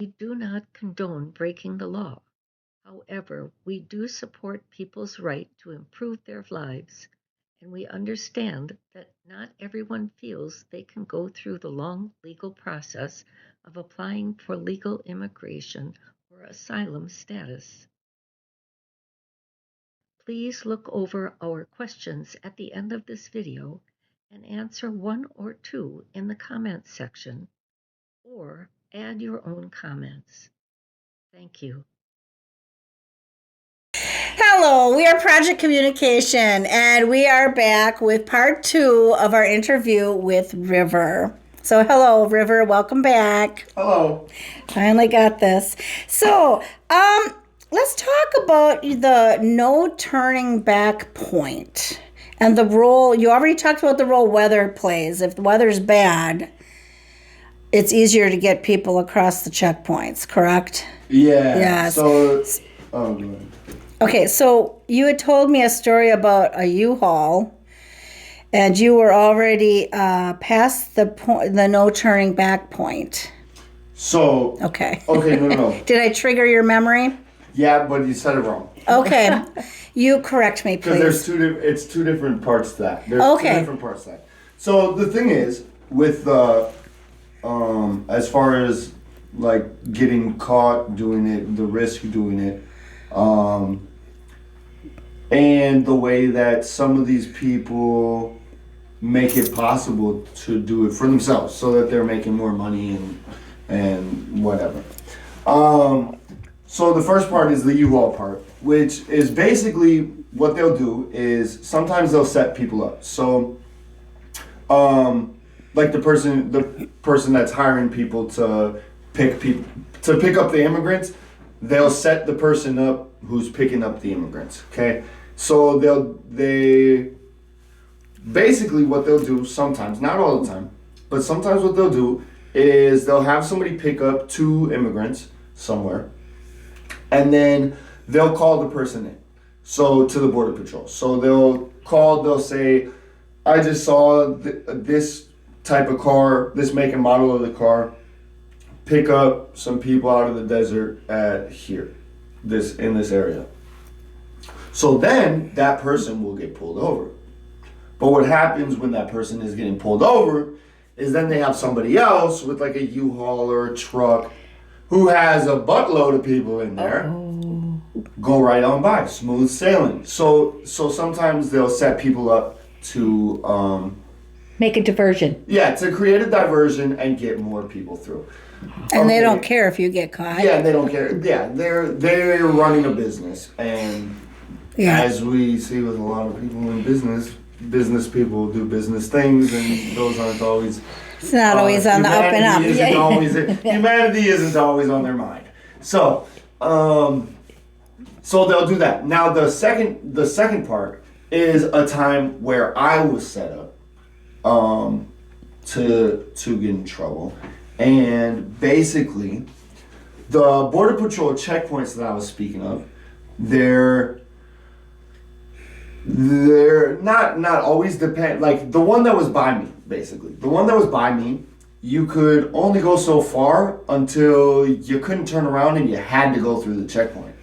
We do not condone breaking the law. However, we do support people's right to improve their lives, and we understand that not everyone feels they can go through the long legal process of applying for legal immigration or asylum status. Please look over our questions at the end of this video and answer one or two in the comments section, or add your own comments. Thank you. Hello, we are Project Communication, and we are back with part 2 of our interview with River. So, hello, River. Welcome back. Hello. Finally got this. So, let's talk about the no turning back point and the role. You already talked about the role weather plays. If the weather's bad, it's easier to get people across the checkpoints, correct? Yeah. Yes. So, oh, go ahead. Okay, so you had told me a story about a U-Haul, and you were already past the no turning back point. So. Okay. Okay, no. Did I trigger your memory? Yeah, but you said it wrong. Okay. You correct me, please. Because it's two different parts to that. There's Okay. two different parts to that. So the thing is, with as far as like getting caught doing it, the risk of doing it, and the way that some of these people make it possible to do it for themselves so that they're making more money and whatever. So the first part is the U-Haul part, which is basically what they'll do is sometimes they'll set people up. So like the person that's hiring people to pick up the immigrants, they'll set the person up who's picking up the immigrants. Okay, so they basically what they'll do sometimes, not all the time, but sometimes what they'll do is they'll have somebody pick up 2 immigrants somewhere, and then they'll call the person in, so to the Border Patrol. So they'll say, I just saw this type of car, this make and model of the car, pick up some people out of the desert at here, in this area. So then that person will get pulled over. But what happens when that person is getting pulled over is then they have somebody else with like a U-Haul or a truck who has a buttload of people in there. Go right on by, smooth sailing. So sometimes they'll set people up to make a diversion. Yeah, to create a diversion and get more people through. And they don't care if you get caught. Yeah, they don't care. Yeah, they're running a business, and as we see with a lot of people in business people do business things, and those aren't always. It's not always on the up and up. Humanity isn't always on their mind. So they'll do that. Now the second part is a time where I was set up to get in trouble. And basically, the Border Patrol checkpoints that I was speaking of, they're not always depend. Like the one that was by me, basically, the one that was by me, you could only go so far until you couldn't turn around and you had to go through the checkpoint.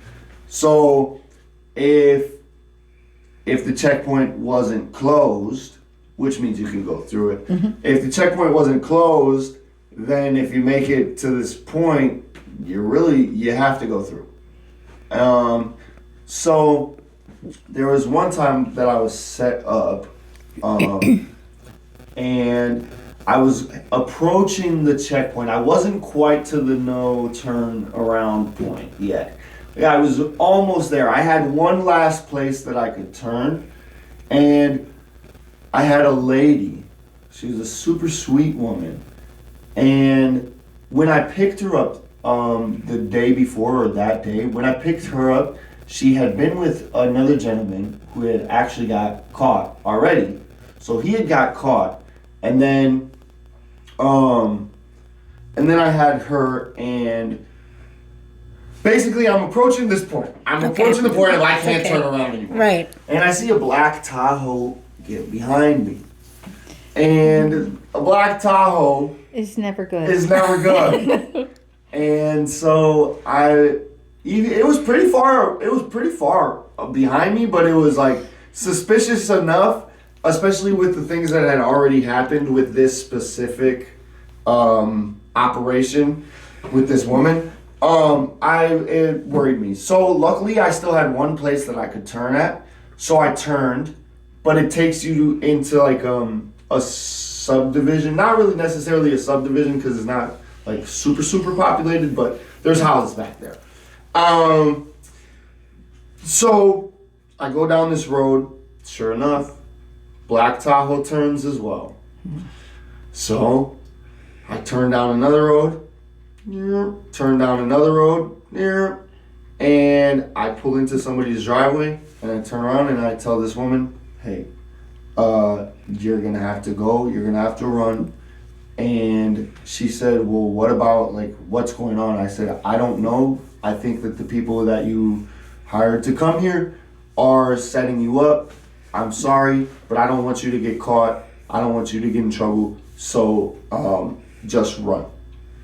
So if the checkpoint wasn't closed, which means you can go through it, if the checkpoint wasn't closed, then if you make it to this point, you have to go through. So there was one time that I was set up, and I was approaching the checkpoint. I wasn't quite to the no turn around point yet. Yeah, I was almost there. I had one last place that I could turn, and I had a lady. She was a super sweet woman. And when I picked her up the day before, or that day, when I picked her up, she had been with another gentleman who had actually got caught already. So he had got caught, and then I had her, and basically I'm approaching this point. I'm approaching the point and I can't turn around anymore. Right. And I see a black Tahoe get behind me. And a black Tahoe It's never good. is never good. And so it was pretty far. It was pretty far behind me, but it was like suspicious enough, especially with the things that had already happened with this specific operation with this woman. It worried me. So luckily, I still had one place that I could turn at. So I turned, but it takes you into like a subdivision. Not really necessarily a subdivision because it's not like super populated, but there's houses back there. So I go down this road. Sure enough, Black Tahoe turns as well. So I turn down another road. Turn down another road. And I pull into somebody's driveway, and I turn around and I tell this woman, "Hey, you're gonna have to go. You're gonna have to run." And she said, "Well, what about, like, what's going on?" I said, "I don't know. I think that the people that you hired to come here are setting you up. I'm sorry, but I don't want you to get caught. I don't want you to get in trouble. So just run.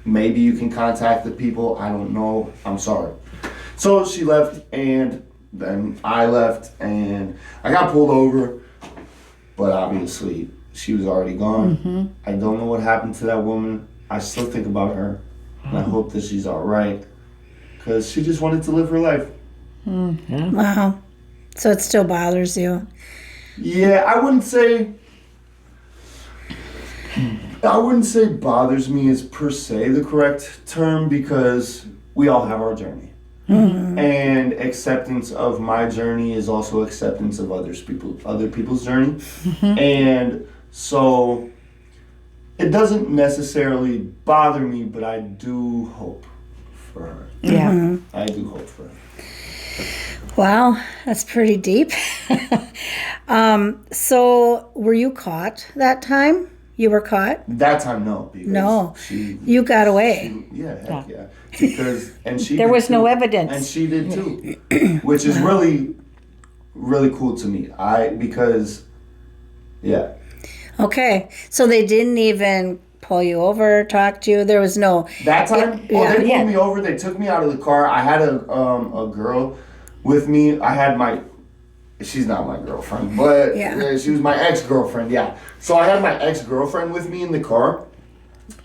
Maybe you can contact the people. I don't know. I'm sorry." So she left, and then I left, and I got pulled over, but obviously she was already gone. I don't know what happened to that woman. I still think about her, and I hope that she's all right, because she just wanted to live her life. Yeah. Wow. So it still bothers you. Yeah, I wouldn't say bothers me is per se the correct term, because we all have our journey. And acceptance of my journey is also acceptance of other people's journey. And so it doesn't necessarily bother me, but I do hope for her. Yeah. I do hope for her. Wow, that's pretty deep. So were you caught that time? You were caught? That time, no. Because No. She, You got away. heck yeah. Because, and she There did was no too. evidence. And she did too. Which is really, really cool to me. Because, yeah. Okay. So they didn't even pull you over, talk to you? There was no... That time? Yeah. They pulled me over. They took me out of the car. I had a girl with me. I had she's not my girlfriend, but she was my ex-girlfriend, yeah. So I had my ex-girlfriend with me in the car,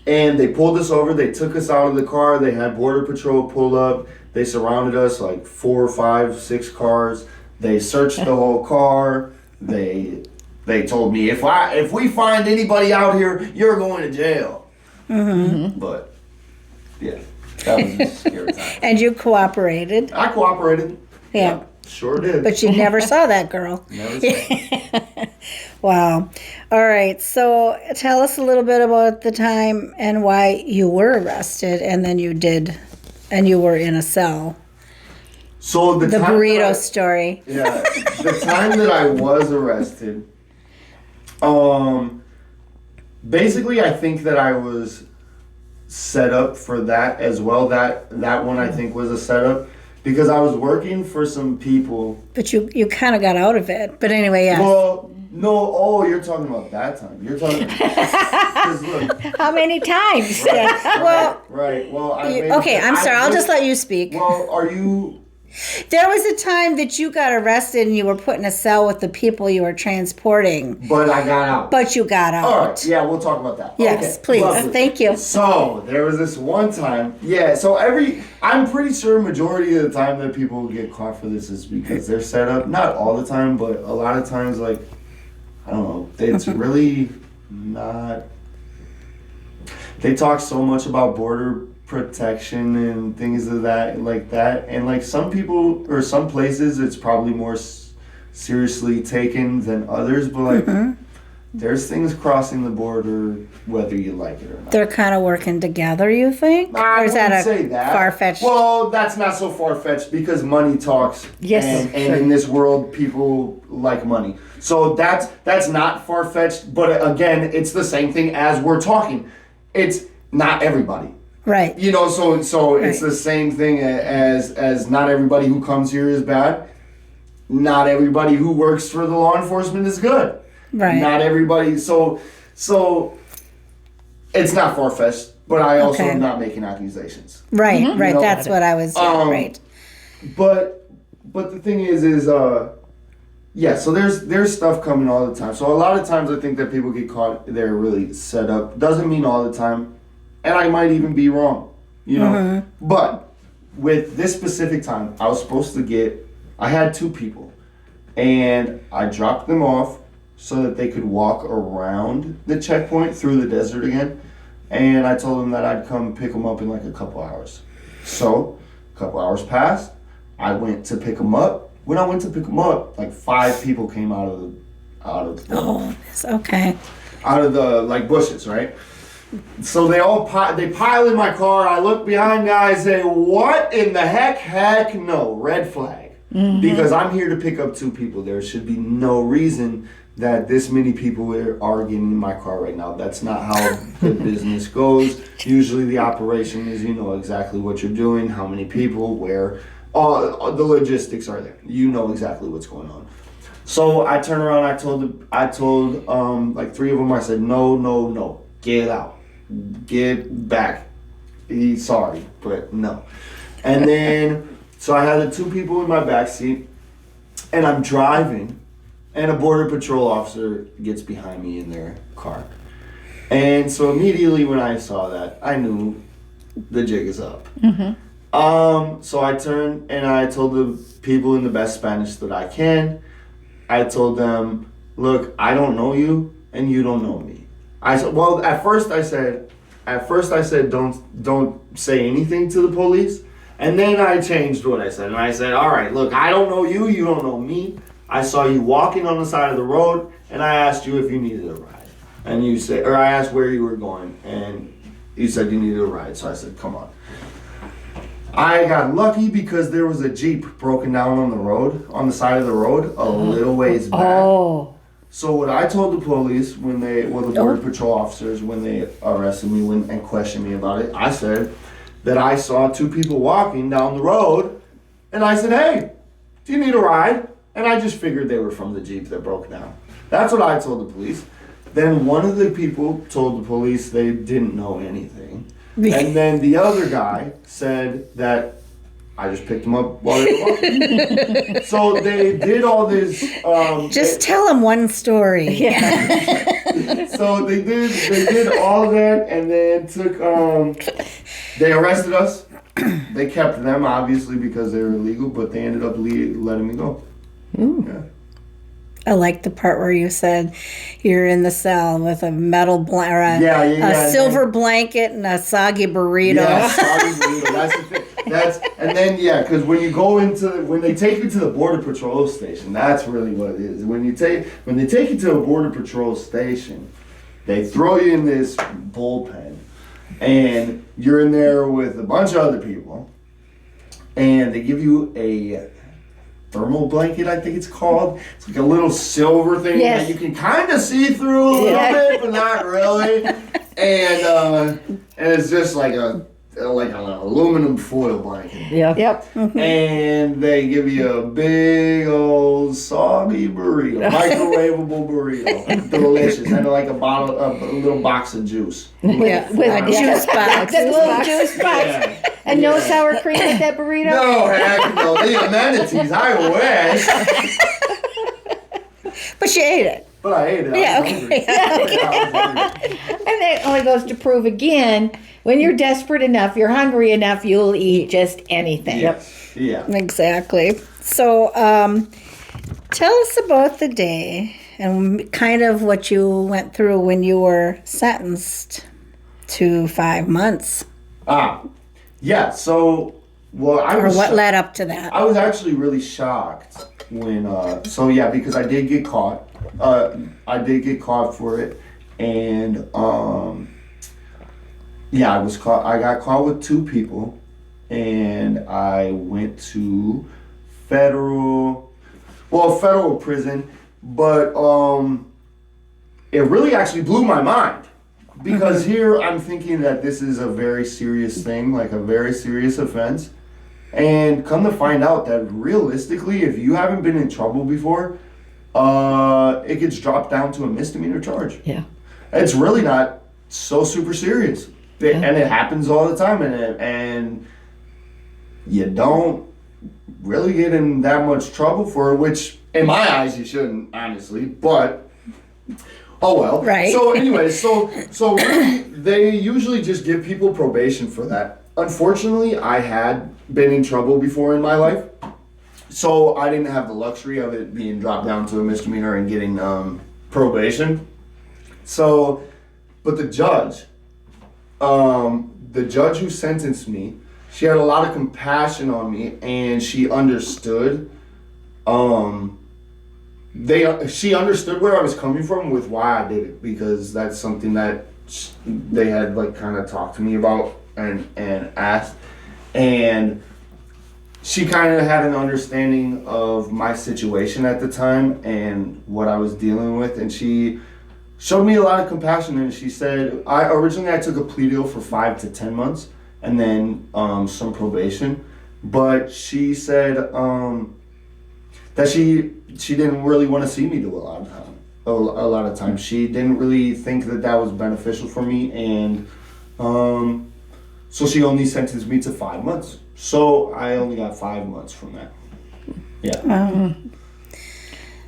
and they pulled us over. They took us out of the car. They had Border Patrol pull up. They surrounded us, like 4, 5, 6 cars. They searched the whole car. They told me, if we find anybody out here, you're going to jail. But, yeah, that was a scary time. And you cooperated? I cooperated. Yeah. Sure did. But you never saw that girl. Never saw. Wow. All right. So tell us a little bit about the time and why you were arrested, and then you were in a cell. So the time burrito story. Yeah. The time that I was arrested, basically I think that I was set up for that as well. That one I think was a setup. Because I was working for some people. But you kind of got out of it. But anyway, yeah. Well, no. You're talking about that time. You're talking. Because look. How many times? Right, Yeah. Well. Right. Well. Okay. I'm sorry. I'll just let you speak. Well, are you? There was a time that you got arrested and you were put in a cell with the people you were transporting. But I got out. But you got out. All right. Yeah, we'll talk about that. Yes, okay, please. lovely. Thank you. So there was this one time. Yeah. So I'm pretty sure majority of the time that people get caught for this is because they're set up. Not all the time, but a lot of times, like, I don't know. It's really not. They talk so much about border protection and things of that, and like some people or some places it's probably more seriously taken than others, but like there's things crossing the border whether you like it or not. They're kind of working together, you think? I or is that wouldn't say a that. far-fetched? Well, that's not so far-fetched because money talks. Yes, and sure. in this world people like money, so that's not far-fetched, but again it's the same thing as we're talking. It's not everybody. Right. You know, so Right. It's the same thing as not everybody who comes here is bad. Not everybody who works for the law enforcement is good. Right. Not everybody. So it's not far-fetched. but I also Okay. am not making accusations. Right, Mhm. right. You know, That's what I was. Yeah, right. But the thing is yeah. So there's stuff coming all the time. So a lot of times I think that people get caught. They're really set up. Doesn't mean all the time, and I might even be wrong. You know, but with this specific time, I was supposed to get. I had 2 people, and I dropped them off so that they could walk around the checkpoint through the desert again. And I told them that I'd come pick them up in like a couple hours. So, a couple hours passed. I went to pick them up. When I went to pick them up, like 5 people came out of Oh, it's okay. like bushes, right? So they pile in my car. I look behind me. I say, "What in the heck? Heck no! Red flag." Because I'm here to pick up 2 people. There should be no reason that this many people are getting in my car right now. That's not how the business goes. Usually the operation is you know exactly what you're doing, how many people, where, all the logistics are there. You know exactly what's going on. So I turned around. I told like 3 of them. I said, no, get out, get back. Sorry, but no. And then so I had the 2 people in my back seat, and I'm driving. And a border patrol officer gets behind me in their car. And so immediately when I saw that, I knew the jig is up. So I turned and I told the people in the best Spanish that I can. I told them, look, I don't know you and you don't know me. I said, well, at first I said, don't say anything to the police. And then I changed what I said. And I said, all right, look, I don't know you, you don't know me. I saw you walking on the side of the road, and I asked you if you needed a ride. And you said, or I asked where you were going, and you said you needed a ride. So I said, come on. I got lucky because there was a Jeep broken down on the road, on the side of the road, a little ways back. Oh. So what I told the police the border patrol officers, when they arrested me and questioned me about it, I said that I saw 2 people walking down the road, and I said, hey, do you need a ride? And I just figured they were from the Jeep that broke down. That's what I told the police. Then one of the people told the police they didn't know anything. And then the other guy said that I just picked them up while they were walking. So they did all this. Just tell them one story. Yeah. So they did all that, and then they arrested us. They kept them obviously because they were illegal, but they ended up letting me go. Yeah. I like the part where you said you're in the cell with a metal a silver blanket and a soggy burrito. Yeah, soggy burrito. That's the thing. And then because when they take you to the border patrol station, that's really what it is. When they take you to a border patrol station, they throw you in this bullpen, and you're in there with a bunch of other people, and they give you a thermal blanket, I think it's called. It's like a little silver thing that you can kind of see through a little bit, but not really. And it's just like an aluminum foil blanket. Yep. And they give you a big old soggy burrito, microwavable burrito, delicious, and like a little box of juice. With a juice box. The little juice box. Yeah. And no sour cream with that burrito? No, heck no. The amenities, I wish. But you ate it. But I ate it. Yeah, I was okay. hungry. And that only goes to prove again, when you're desperate enough, you're hungry enough, you'll eat just anything. Yes. Yeah. Exactly. So tell us about the day and kind of what you went through when you were sentenced to 5 months. Yeah. So, what led up to that? I was actually really shocked when. Because I did get caught. I did get caught for it, and I was caught. I got caught with 2 people, and I went to federal prison, but it really actually blew my mind. Because here I'm thinking that this is a very serious thing, like a very serious offense. And come to find out that realistically, if you haven't been in trouble before, it gets dropped down to a misdemeanor charge. Yeah. It's really not so super serious. And it happens all the time, and you don't really get in that much trouble for it, which in my eyes you shouldn't, honestly, but oh well. Right. So anyway, so really, they usually just give people probation for that. Unfortunately, I had been in trouble before in my life, so I didn't have the luxury of it being dropped down to a misdemeanor and getting probation. So, but the judge who sentenced me, she had a lot of compassion on me, and she understood. She understood where I was coming from with why I did it, because that's something that they had like kind of talked to me about and asked, and she kind of had an understanding of my situation at the time and what I was dealing with, and she showed me a lot of compassion. And she said, I took a plea deal for 5 to 10 months and then some probation, but she said that she didn't really want to see me do a lot of times. She didn't really think that was beneficial for me, and so she only sentenced me to 5 months. So I only got 5 months from that. Yeah.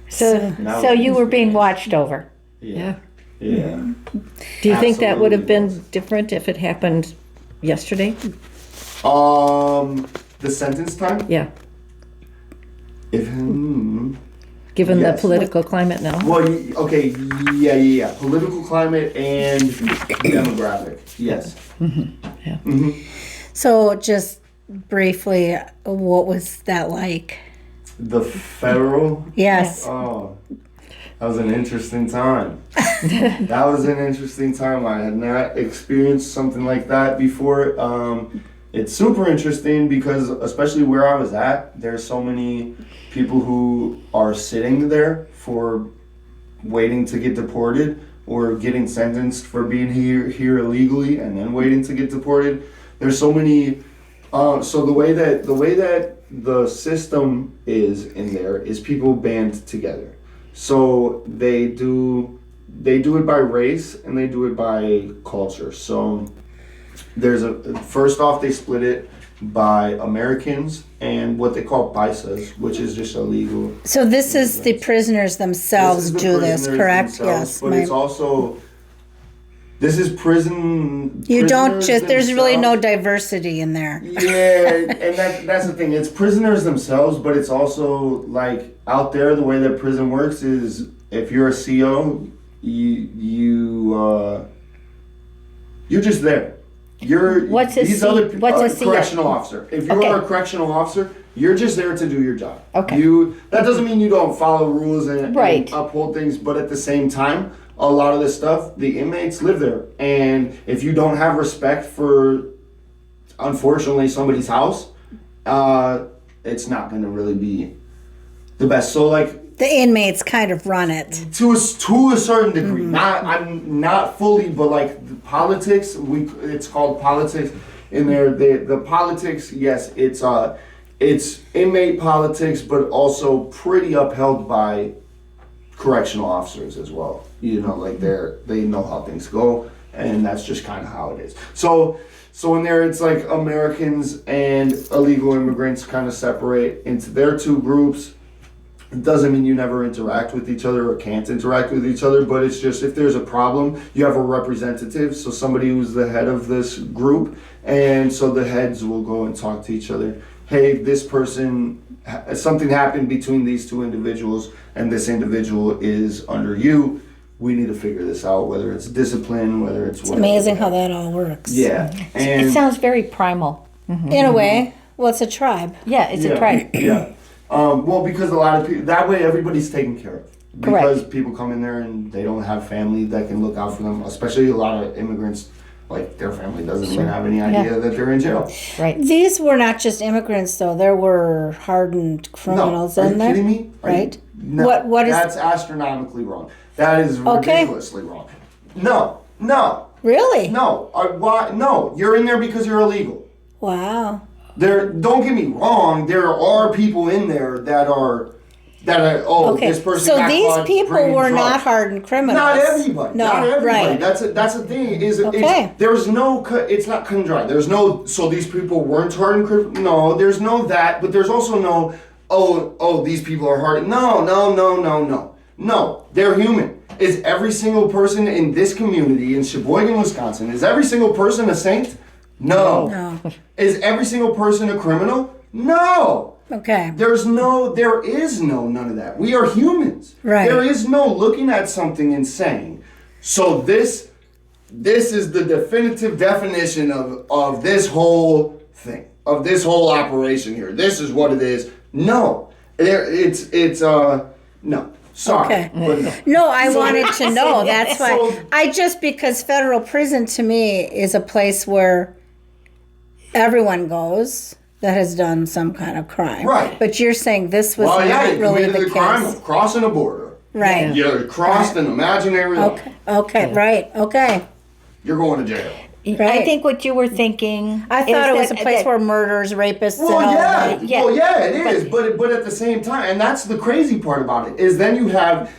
So you were being watched over. Yeah. Do you think that would have Absolutely been different if it happened yesterday? The sentence time? Yeah. If Given Yes. the political climate now. well, okay, yeah. Political climate and demographic. Yes. So just briefly, what was that like? The federal. Yes. Oh, that was an interesting time. That was an interesting time. I had not experienced something like that before. It's super interesting because, especially where I was at, there's so many people who are sitting there for waiting to get deported or getting sentenced for being here illegally and then waiting to get deported. There's so many. So the way that the system is in there is people band together. So they do it by race and they do it by culture. So first off, they split it by Americans and what they call paisas, which is just illegal. So this is the prisoners themselves do this, correct? Yes. But it's also, this is prison. You don't prisoners just, there's really no themselves. diversity in there. Yeah, and that's the thing. It's prisoners themselves, but it's also like out there. The way that prison works is if you're a CO, you're just there. What's a CO? Correctional officer. If you are a correctional officer, you're just there to do your job. Okay. That doesn't mean you don't follow rules and Right. uphold things, but at the same time, a lot of this stuff, the inmates live there, and if you don't have respect for, unfortunately, somebody's house, it's not going to really be the best. So like, The inmates kind of run it. to a certain degree, I'm not fully, but like the politics, it's called politics in there. The politics, yes, it's inmate politics, but also pretty upheld by correctional officers as well. You know, like they know how things go, and that's just kind of how it is. So in there, it's like Americans and illegal immigrants kind of separate into their two groups. It doesn't mean you never interact with each other or can't interact with each other, but it's just if there's a problem, you have a representative, so somebody who's the head of this group, and so the heads will go and talk to each other. Hey, this person, something happened between these two individuals, and this individual is under you. We need to figure this out, whether it's discipline, whether it's whatever. Amazing how that all works. Yeah. It sounds very primal. In a way, well, it's a tribe. Yeah, it's a tribe. Yeah. Well, because a lot of people, that way everybody's taken care of. Because people come in there and they don't have family that can look out for them, especially a lot of immigrants, like their family doesn't even have any idea that they're in jail. Right. These were not just immigrants, though. There were hardened criminals Are in you there. kidding me? Right? No, What is? that's astronomically wrong. That is Okay. ridiculously wrong. No. Really? No. Why? No. You're in there because you're illegal. Wow. Don't get me wrong, there are people in there that are This person So got these caught people bringing were drugs. not hardened criminals. Not everybody. No, not everybody. right. That's the thing. Okay. There's no. It's not cut and dry. There's no. So these people weren't hardened criminals. No, there's no that. But there's also no. Oh, these people are hardened. No. They're human. Is every single person in this community in Sheboygan, Wisconsin, is every single person a saint? No. Is every single person a criminal? No. Okay. There is no none of that. We are humans. Right. There is no looking at something and saying, so this is the definitive definition of this whole thing, of this whole operation here. This is what it is. No. No. Sorry. Okay. But No, I wanted to know. That's why. Because federal prison to me is a place where everyone goes that has done some kind of crime. Right. But you're saying this was not you really committed the the crime case. of crossing a border. Right. You crossed an imaginary line. Okay. Right. Okay. You're going to jail. Right. I think what you were thinking. I thought it was a place where murderers, rapists, and all that. It is. But at the same time, and that's the crazy part about it, is then you have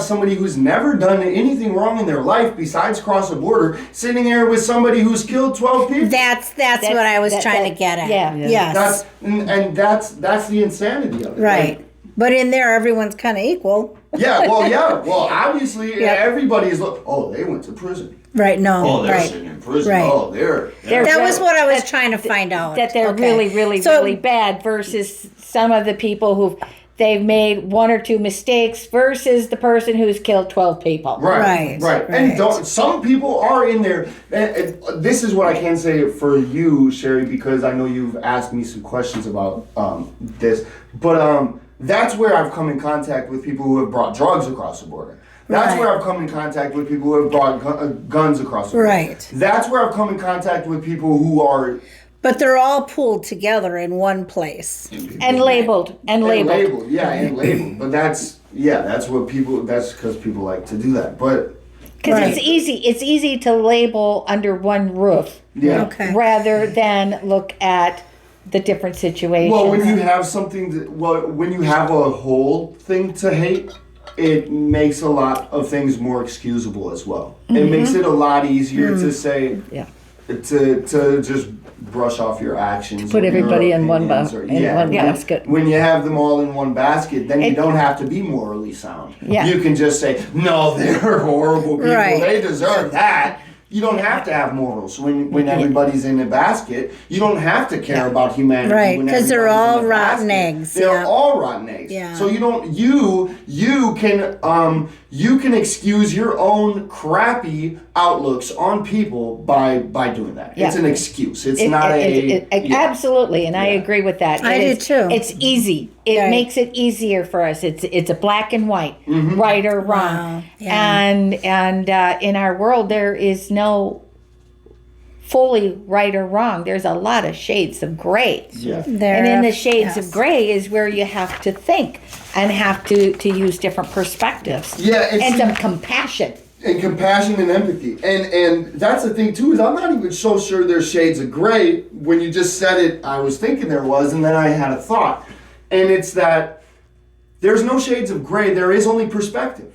somebody who's never done anything wrong in their life besides cross a border, sitting here with somebody who's killed 12 people. That's what I was trying to get at. Yeah. Yes. That's the insanity of it. Right. But in there, everyone's kind of equal. Well, obviously, everybody's they went to prison. Right. No. Oh, they're right. sitting in prison. Right. Oh, they're That was what I was trying to find out. That they're Okay. really bad versus some of the people they've made one or two mistakes versus the person who's killed 12 people. Right. And some people are in there. And this is what I can say for you, Sherry, because I know you've asked me some questions about this. But that's where I've come in contact with people who have brought drugs across the border. That's where I've come in contact with people who have brought guns across the border. Right. That's where I've come in contact with people who are... But they're all pooled together in one place. And labeled. And labeled. But that's because people like to do that. But... Because it's easy to label under one roof. Yeah. Okay. Rather than look at the different situations. Well, when you have when you have a whole thing to hate, it makes a lot of things more excusable as well. Mm-hmm. It makes it a lot easier to say, to just brush off your actions. Put everybody in one basket. When you have them all in one basket, then you don't have to be morally sound. Yeah. You can just say, no, they're horrible people. Right. They deserve that. You don't have to have morals when everybody's in a basket. You don't have to care about humanity. Right, because they're all rotten basket. eggs. They're all rotten eggs. Yeah. So you can excuse your own crappy outlooks on people by doing that. Yeah. It's an excuse. It's not absolutely, and I agree with that. I do too. It's easy. It makes it easier for us. It's a black and white, right or wrong. Wow. Yeah. And in our world, there is no fully right or wrong. There's a lot of shades of gray. Yeah. And in the shades of gray is where you have to think and have to use different perspectives. Yeah, and some compassion. And compassion and empathy. And that's the thing too, is I'm not even so sure there's shades of gray. When you just said it, I was thinking there was, and then I had a thought. And it's that there's no shades of gray, there is only perspective.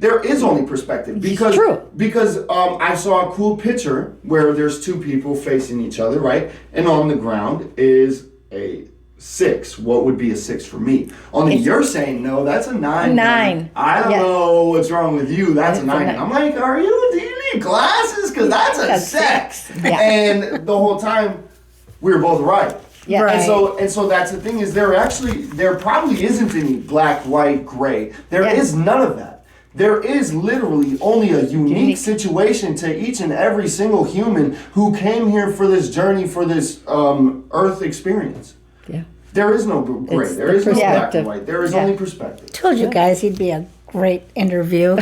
There is only perspective. Because, it's true. Because I saw a cool picture where there's two people facing each other, right? And on the ground is a 6. What would be a 6 for me? Only you're saying, no, that's a 9. 9. I don't know what's wrong with you. That's a 9. I'm like, do you need glasses? Because that's a 6. Yeah. And the whole time, we were both right. Yeah. Right. And so that's the thing, is there probably isn't any black, white, gray. There is none of that. There is literally only a unique situation to each and every single human who came here for this journey, for this earth experience. Yeah. There is no gray. There is no black and white. There is only perspective. Told you guys he'd be a great interview.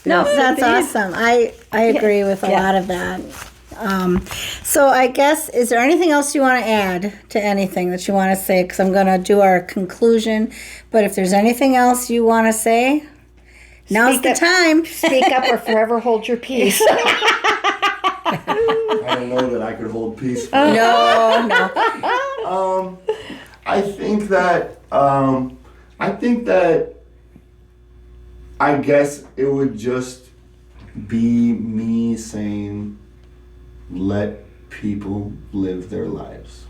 No, that's awesome. I agree with a lot of that. So I guess, is there anything else you want to add to anything that you want to say? Because I'm going to do our conclusion. But if there's anything else you want to say, now's the time. Speak up or forever hold your peace. I don't know that I could hold peace. No. I think that I guess it would just be me saying, let people live their lives.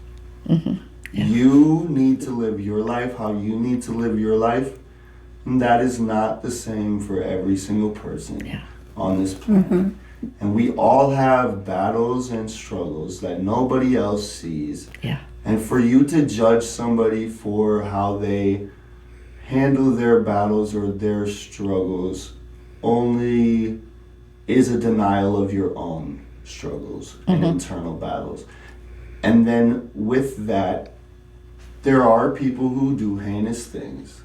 You need to live your life how you need to live your life. And that is not the same for every single person on this planet. And we all have battles and struggles that nobody else sees. Yeah. And for you to judge somebody for how they handle their battles or their struggles only is a denial of your own struggles and internal battles. And then with that, there are people who do heinous things.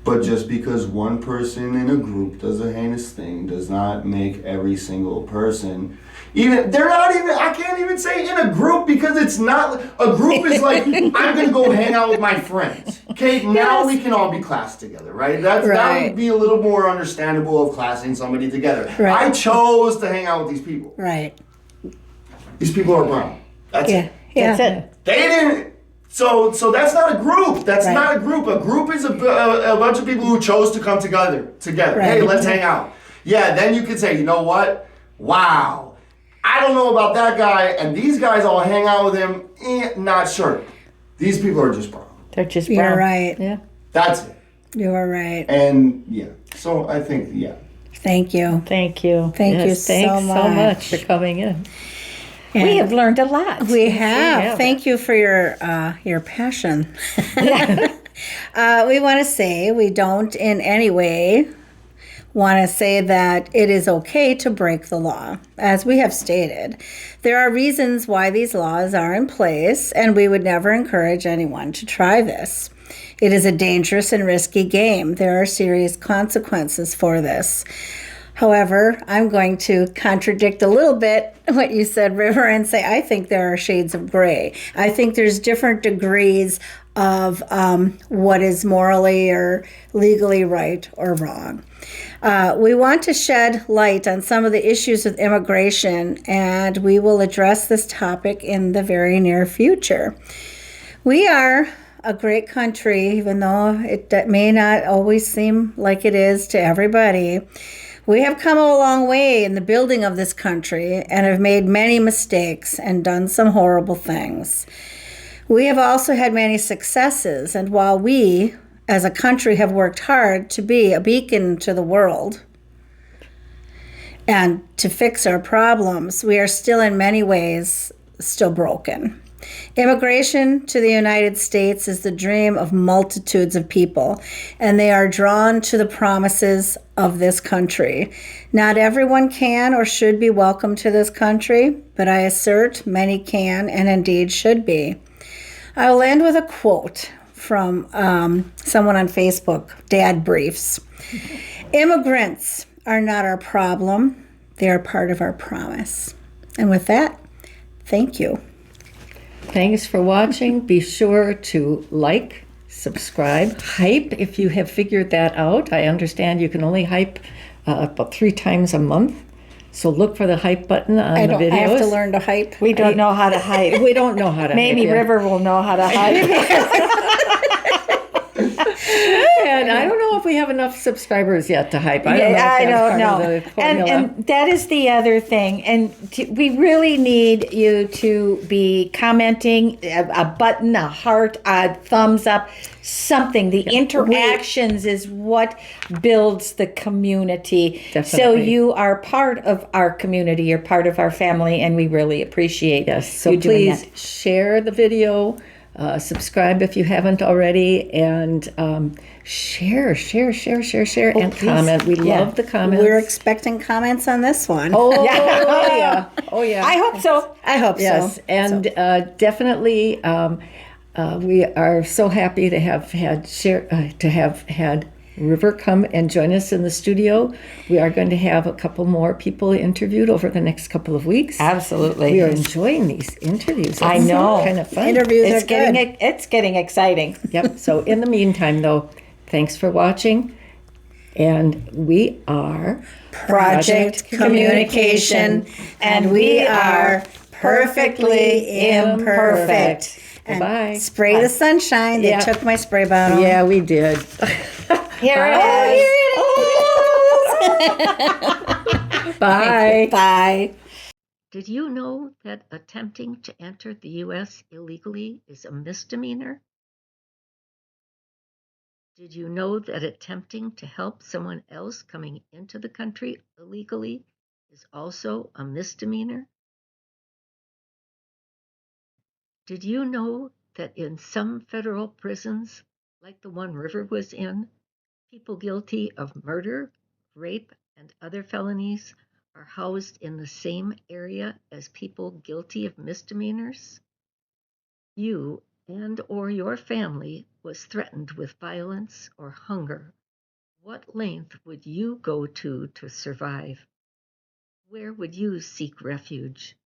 But just because one person in a group does a heinous thing does not make every single person, I can't even say in a group, because it's not, a group is like, I'm going to go hang out with my friends. Okay, now we can all be classed together, right? That would be a little more understandable of classing somebody together. Right. I chose to hang out with these people. Right. These people are brown. That's it. Yeah. That's it. They didn't. So that's not a group. That's not a group. A group is a bunch of people who chose to come together. Right. Hey, let's hang out. Yeah, then you could say, you know what? Wow. I don't know about that guy, and these guys all hang out with him. Not sure. These people are just brown. They're just brown. You're right. Yeah. That's it. You are right. And yeah. So I think, Thank you. Thank you. Thank you Yes, thanks so much for coming in. We have learned a lot. We have. Thank you for your passion. We want to say we don't in any way want to say that it is okay to break the law. As we have stated, there are reasons why these laws are in place, and we would never encourage anyone to try this. It is a dangerous and risky game. There are serious consequences for this. However, I'm going to contradict a little bit what you said, River, and say I think there are shades of gray. I think there's different degrees of what is morally or legally right or wrong. We want to shed light on some of the issues with immigration, and we will address this topic in the very near future. We are a great country, even though it may not always seem like it is to everybody. We have come a long way in the building of this country and have made many mistakes and done some horrible things. We have also had many successes, and while we, as a country, have worked hard to be a beacon to the world and to fix our problems, we are still in many ways still broken. Immigration to the United States is the dream of multitudes of people, and they are drawn to the promises of this country. Not everyone can or should be welcome to this country, but I assert many can and indeed should be. I will end with a quote from someone on Facebook, Dad Briefs. Immigrants are not our problem. They are part of our promise. And with that, thank you. Thanks for watching. Be sure to like, subscribe, hype if you have figured that out. I understand you can only hype about 3 times a month. So look for the hype button on the videos. I have to learn to hype. We don't know how to hype. We don't know how to Maybe hype yet. River will know how to hype. And I don't know if we have enough subscribers yet to hype. I don't know if I that's don't part know. of the formula. And that is the other thing. And we really need you to be commenting, a button, a heart, a thumbs up, something. The interactions is what builds the community. Definitely. So you are part of our community. You're part of our family, and we really appreciate So you doing please that. share the video, subscribe if you haven't already, and share, and please. comment. We love the comments. We're expecting comments on this one. Oh yeah. Oh yeah. I hope so. I hope Yes, so. and definitely, we are so happy to have had River come and join us in the studio. We are going to have a couple more people interviewed over the next couple of weeks. Absolutely. We are enjoying these interviews. I It's know. kind of fun. Interviews It's are good. getting exciting. Yep. So in the meantime, though, thanks for watching, and we are Project Communication, and we are perfectly imperfect. And Bye. spray the sunshine. They Yeah. took my spray bottle. Yeah, we did. Here Bye. it is. Bye. Bye. Did you know that attempting to enter the U.S. illegally is a misdemeanor? Did you know that attempting to help someone else coming into the country illegally is also a misdemeanor? Did you know that in some federal prisons, like the one River was in, people guilty of murder, rape, and other felonies are housed in the same area as people guilty of misdemeanors? You and or your family was threatened with violence or hunger. What length would you go to survive? Where would you seek refuge?